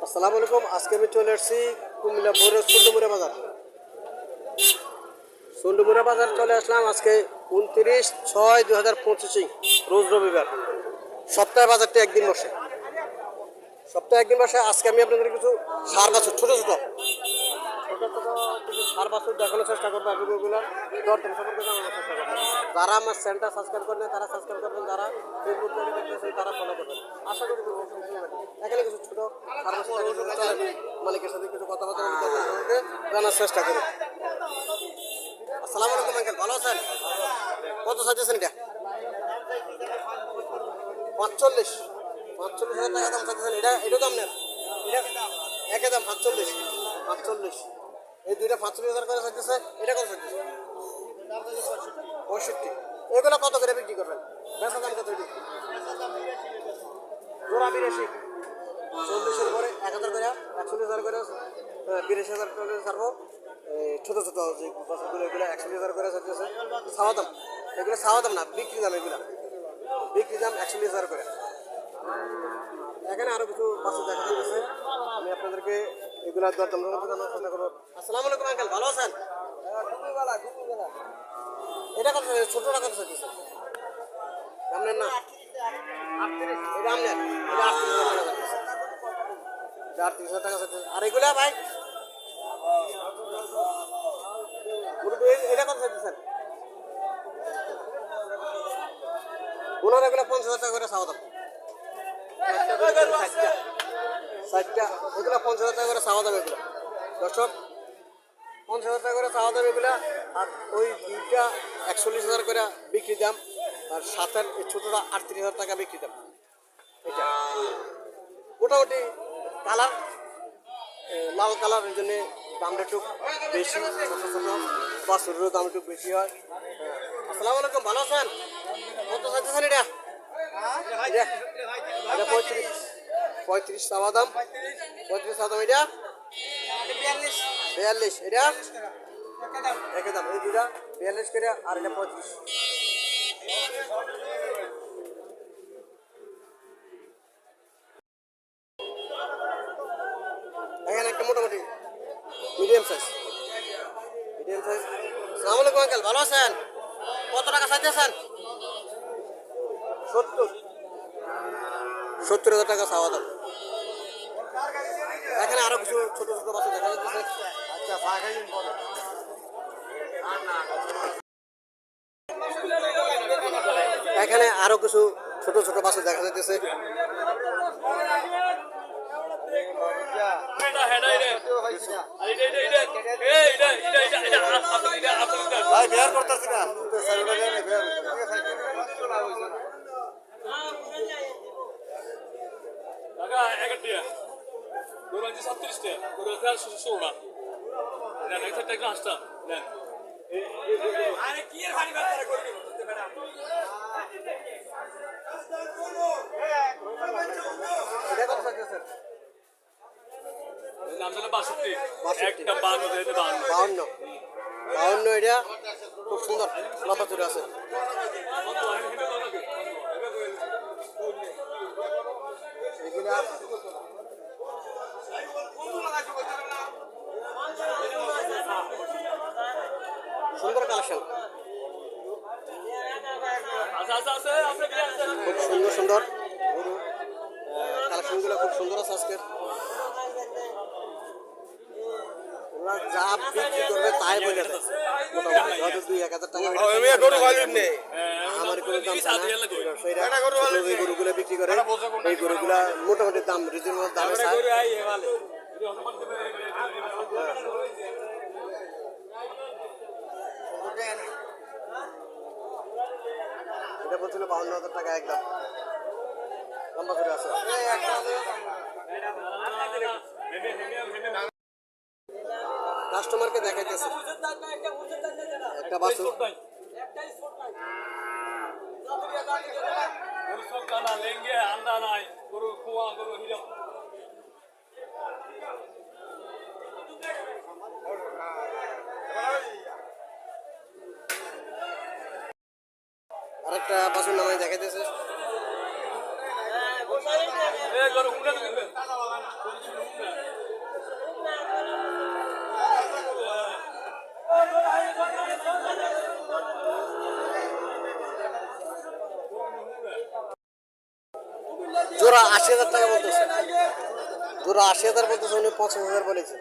আসসালামু আলাইকুম। আজকে আমি চলে আসছি কুমিল্লা বৈরস সুন্ডুমুড়া বাজার। সুন্ডুমুড়া বাজার চলে আসলাম আজকে 29/6/2025 রোজ রবিবার। সপ্তাহে বাজারটি একদিন বসে। সপ্তাহে একদিন বসে। আজকে আমি আপনাদের কিছু সার বাছুর ছোটো ছোটো কিছু সার বাছুর দেখানোর চেষ্টা করবো। এগুলো দরদাম সম্পর্কে জানানোর চেষ্টা করবো। যারা আমার চ্যানেলটা সাবস্ক্রাইব করেন তারা সাবস্ক্রাইব করবেন, যারা ফেসবুক থেকে দেখতেছেন তারা ফলো করবেন। আশা করি এখানে কিছু ছোটো সার বাছুর মালিকের সাথে কিছু কথাবার্তা জানার চেষ্টা করি। আসসালামু আলাইকুম আঙ্কেল, ভালো আছেন? কত চাইতেছেন এটা? 45,000 টাকা দাম চাইতেছেন। এটা দাম নেন, এটা একই দাম 45। এই দুইটা 45,000 করে চাইতেছে। এটা কত চাইতেছে? 65। এগুলো কত করে বিক্রি করবেন? বেচা দাম কত? জোড়া 82, 40-এর পরে 1,000 করে, 41,000 করে, 82,000 করে ছাড়বো। ছোটো ছোটো যে বাছুরগুলো এগুলো 41,000 করে চাইতেছে। ছাওয়া দাম, এগুলো ছাওয়া দাম না, বিক্রি দাম। এগুলো বিক্রি দাম 41,000 করে। এখানে আরো কিছু বাছুর দেখা যাচ্ছে, আমি আপনাদেরকে এগুলা দরদাম জানার চেষ্টা করবো। আসসালামু আলাইকুম আঙ্কেল, ভালো আছেন? এটা কত? ছোটটা কত চাইতেছে? আপনার না 38, এটা আপনার, এটা 38,000 টাকা চাইতেছে। এটা 38,000 টাকা চাইতেছে। আর এগুলা ভাই এটা কত চাইতেছেন? ওনার এগুলো 50,000 টাকা করে চাওয়া দাম। 60টা এগুলো 50,000 টাকা করে চাওয়া দাম। এগুলো দর্শক 50,000 টাকা করে চাওয়া দাম এগুলা। আর ওই দুইটা 41,000 করে বিক্রি দাম। আর সাতের এই ছোটোটা 38,000 টাকা বিক্রি দাম। এটা মোটামুটি কালার লাল কালার, এই জন্যে দামটা একটু বেশি। ছোটো ছোটো বাছুরেরও দাম একটু বেশি হয়। আসসালামু আলাইকুম, ভালো আছেন? কত চাইতেছেন এটা? এটা 35 চাওয়া দাম। 35 চাওয়া দাম। এটা 42, এটা একই দাম। এই দুটা 42 করে, আর এটা 35। এখানে একটা মোটামুটি মিডিয়াম সাইজ। আসসালামু আলাইকুম আঙ্কেল, ভালো আছেন? কত টাকা চাইতেছেন? 70,000 টাকা চাওয়া দাম। এখানে আরো কিছু ছোট ছোট বাচ্চা দেখা যাচ্ছে। এখানে আরো কিছু ছোট ছোট বাচ্চা দেখা যাচ্ছে। বাউন্ন, এটা খুব সুন্দর লম্বা চুড়ে আছে। সুন্দর কালেকশন, খুব সুন্দর সুন্দর কালেকশনগুলো খুব সুন্দর আছে আজকের। ওরা যা বিক্রি করবে তাই বলে মোটামুটি হয়তো 2-1,000 টাকা আমার কোনো দাম চায় না। এই গরুগুলো বিক্রি করে, এই গরুগুলা মোটামুটি দাম রিজনেবল দামে চায়। এটা বলছিল 52,000 টাকা একদম লম্বা করে আছে। কাস্টমারকে দেখাইতেছে একটা বাছুর। আরেকটা বাছুর নামাই দেখাইতেছে। 80,000 টাকা বলতেছে, জোড়া 80,000 বলতেছে, উনি 50,000 বলেছে।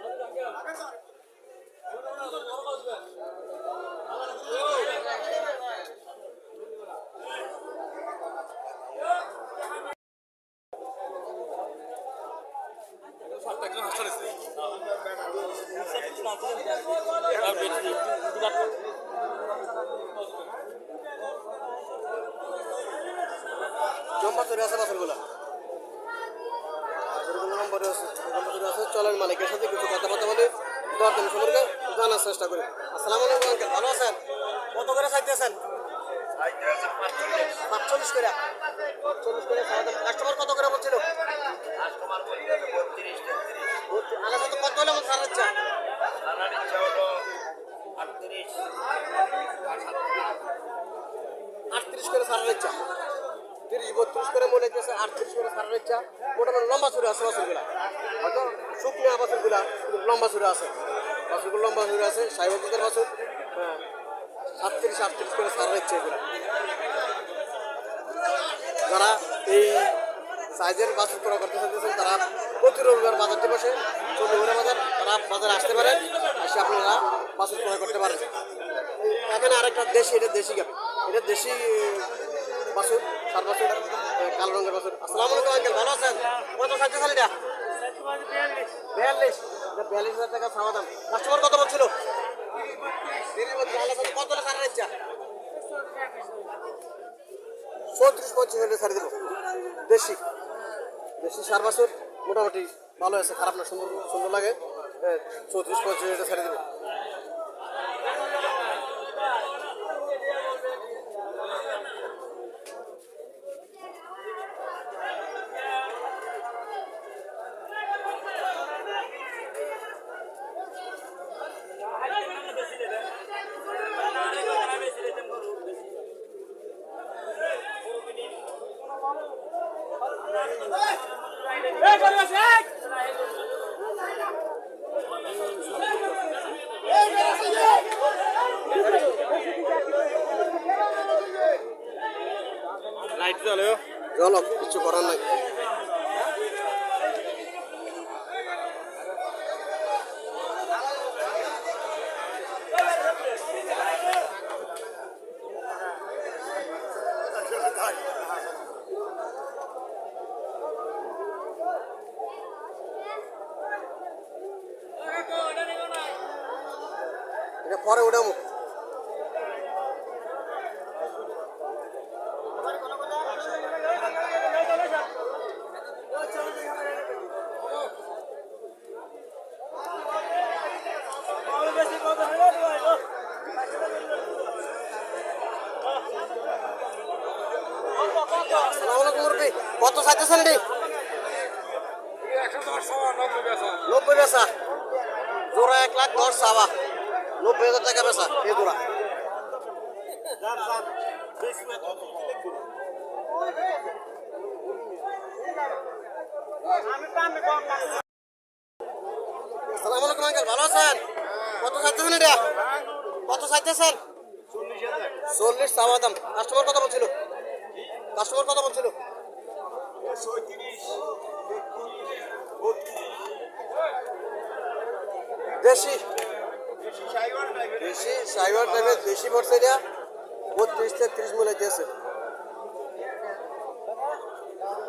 লম্বা চুরি আছে বাছুরগুলা, নম্বরে আছে, চলেন মালিকের সাথে কিছু কথাবার্তা বলে দরদাম সম্পর্কে জানার চেষ্টা করি। আসসালামু আলাইকুম আঙ্কেল, ভালো আছেন? কত করে চাইতেছেন? 45 করে। 45 করে কাস্টমার কত করে বলছিল? আগে কত কত হলে আমার সারা ইচ্ছা? 38 করে সারার ইচ্ছা, 30-32 করে মনে হচ্ছে, 38 করে সারার ইচ্ছা। মোটামুটি লম্বা চুরে আছে বাছুরগুলা, হয়তো শুকনো বাছুরগুলা লম্বা চুরে আছে, বাছুরগুলো লম্বা চুরে আছে, সাইবদের বাছুর। হ্যাঁ, 37-38 করে সারার ইচ্ছা এগুলো। যারা এই সাইজের বাছুর ক্রয় করতে চাইতেছেন তারা প্রতি রবিবার বাজারটি বসে, চন্দ্রপুরা বাজার, তারা বাজারে আসতে পারেন, এসে আপনারা বাছুর ক্রয় করতে পারেন। এখানে আরেকটা দেশি, এটা দেশি গাভী, এটা দেশি বাছুর, 7 বছর কালো রঙের বাছুর। আসসালামু আলাইকুম আঙ্কেল, ভালো আছেন? কত চাইতেছেন এটা? 42,000 টাকা চাওয়া দাম। কাস্টমার কত বলছিল? 30। কত হলে ছাড়ার ইচ্ছা? 34-35 হলে ছাড়ি দেবো। দেশি দেশি 7 বছর, মোটামুটি ভালো আছে, খারাপ না, সুন্দর সুন্দর লাগে। 34-35 এটা ছাড়ি দেবো। লাইট জ্বলো, কিছু করার নাই। এটা পরে উঠাবো। কত চাইতেছেন রে? 90 বেচা, জোড়া 1,10,000 চাওয়া, 90,000 টাকা বেচা এই জোড়া। আসসালামু আলাইকুম আঙ্কেল, ভালো আছেন? কত চাইতেছেন এটা? কত চাইতেছেন? 40 চাওয়া দাম। কাস্টমার কত বলছিল? কাস্টমার কত বলছিল? দেশি দেশি সাইবার টাইপের দেশি পড়ছে এটা, 32-33 মূল্য দিয়েছে।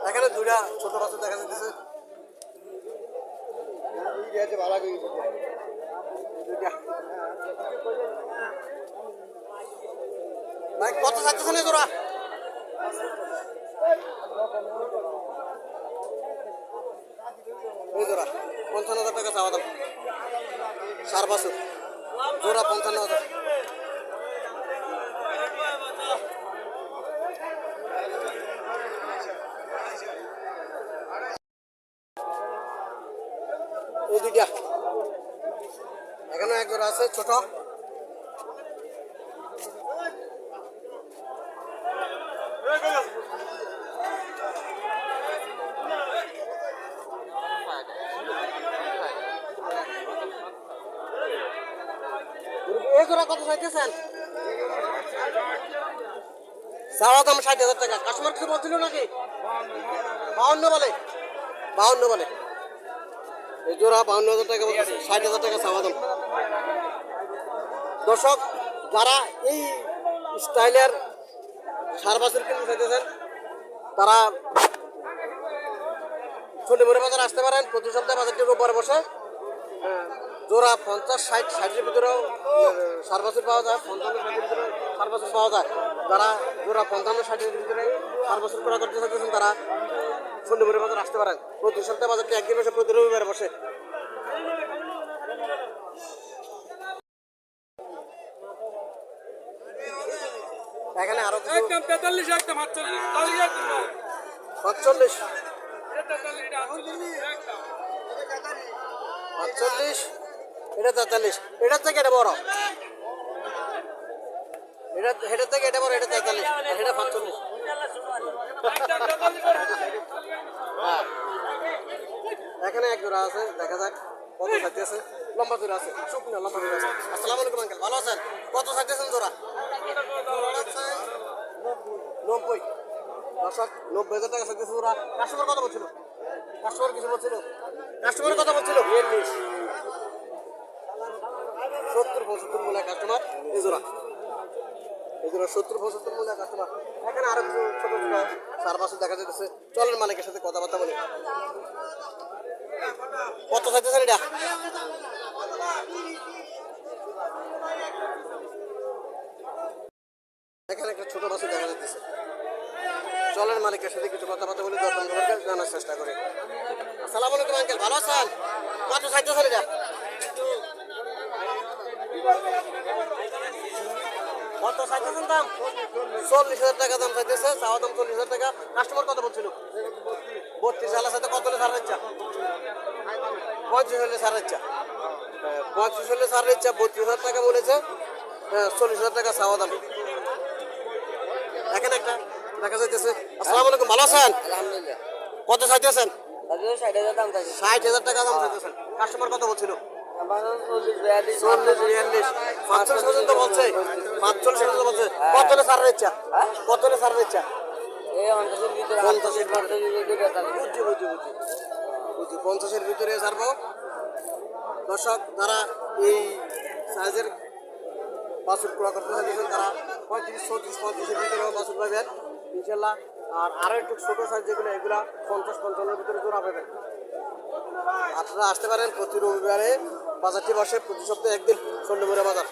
এখানে দুইটা ছোট বাচ্চা দেখা যাচ্ছে, ভালো ভাই। কত চাইতেছেন তোরা? এই জোড়া 55,000 টাকা চাওয়া দাম, 4 বছর, জোড়া 55,000। এই দুইটা, এখানে এক জোড়া আছে ছোট। এই জোড়া কত চাইতেছেন? চাওয়া দাম 60,000 টাকা। কাস্টমার কিছু বলছিল নাকি? 52 বলে। 52 বলে, এই জোড়া 52,000 টাকা, 60,000 টাকা চাওয়া দাম। দর্শক যারা এই স্টাইলের সার বাছুর কিনতে চাইতেছেন তারা চন্ডীমুড়া বাজার আসতে পারেন। প্রতি সপ্তাহে বাজারটি রোববারে বসে। জোড়া 50-60-60-এর ভিতরেও সার বাছুর পাওয়া যায়, 55-60-এর ভিতরে সার বাছুর পাওয়া যায়। যারা জোড়া 55-60-এর ভিতরে সার বাছুর করা করতে চাইতেছেন তারা চন্ডীমুড়া বাজার আসতে পারেন। প্রতি সপ্তাহে বাজারটি একদিন বসে, প্রতি রবিবারে বসে। এখানে আরো কিছু 43 একদম 48 45, এটা 43, এটার থেকে এটা বড়, এটা হেডের থেকে এটা বড়, এটা 43 আর এটা 45। হ্যাঁ, এখানে এক জোড়া আছে, দেখা যাক কত সাইজ আছে। লম্বা জোড়া আছে, শুকনো লম্বা জোড়া আছে। আসসালামু আলাইকুম আঙ্কেল, ভালো আছেন? কত সাইজ আছেন জোড়া? 90। দর্শক 90,000 টাকা সাইজ জোড়া। কাস্টমার কত বলছিল? কাস্টমার কিছু বলছিল? কাস্টমার কত বলছিল? 70-75 মূল্য কাস্টমার এই জোড়া। এই জোড়া 70-75 মূল্য কাস্টমার। এখানে আরো কিছু ছোট ছোট সার বাছুর দেখা যাচ্ছে। চলেন মালিকের সাথে কথাবার্তা বলি। কত চাইতেছেন এটা? এখানে একটা ছোট বাছুর দেখা যাচ্ছে। চলেন মালিকের সাথে কিছু কথাবার্তা বলি, দরদাম দরকার জানার চেষ্টা করি। আসসালামু আলাইকুম আঙ্কেল, ভালো আছেন? কত চাইতেছেন এটা? কত চাইতেছেন দাম? 40,000 টাকা দাম চাইতেছে, চাওয়া দাম 40,000 টাকা। কাস্টমার কত বলছিল? 32 সালের সাথে কত হলে ছাড়ের ইচ্ছা? 35 হলে ছাড়ের ইচ্ছা। 35 হলে ছাড়ের ইচ্ছা, 32,000 টাকা বলেছে। 40,000 টাকা চাওয়া দাম। এখানে একটা দেখা যাইতেছে। আসসালামু আলাইকুম, ভালো আছেন? আলহামদুলিল্লাহ। কত চাইতেছেন? 60,000 দাম চাইছি। 60,000 টাকা দাম চাইতেছেন। কাস্টমার কত বলছিল? 40-42 40-42 45 পর্যন্ত বলছে। 45 পর্যন্ত বলছে। কত হলে ছাড়ের ইচ্ছা? কত হলে ছাড়ের ইচ্ছা? এই 50-এর ভিতরে 50-এর 50-এর ভিতরে বুঝছি 50-এর ভিতরে ছাড়বো। দর্শক যারা এই সাইজের বাছুর ক্রয় করতে চাইছেন তারা 35-36-35-এর ভিতরেও বাছুর পাবেন ইনশাল্লাহ। আর আরও একটু ছোটো সাইজ যেগুলো, এগুলা 50-55-এর ভিতরে জোড়া পাবেন। আপনারা আসতে পারেন প্রতি রবিবারে। বাজারটি বসে প্রতি সপ্তাহে একদিন, চন্ডীমুড়া বাজার।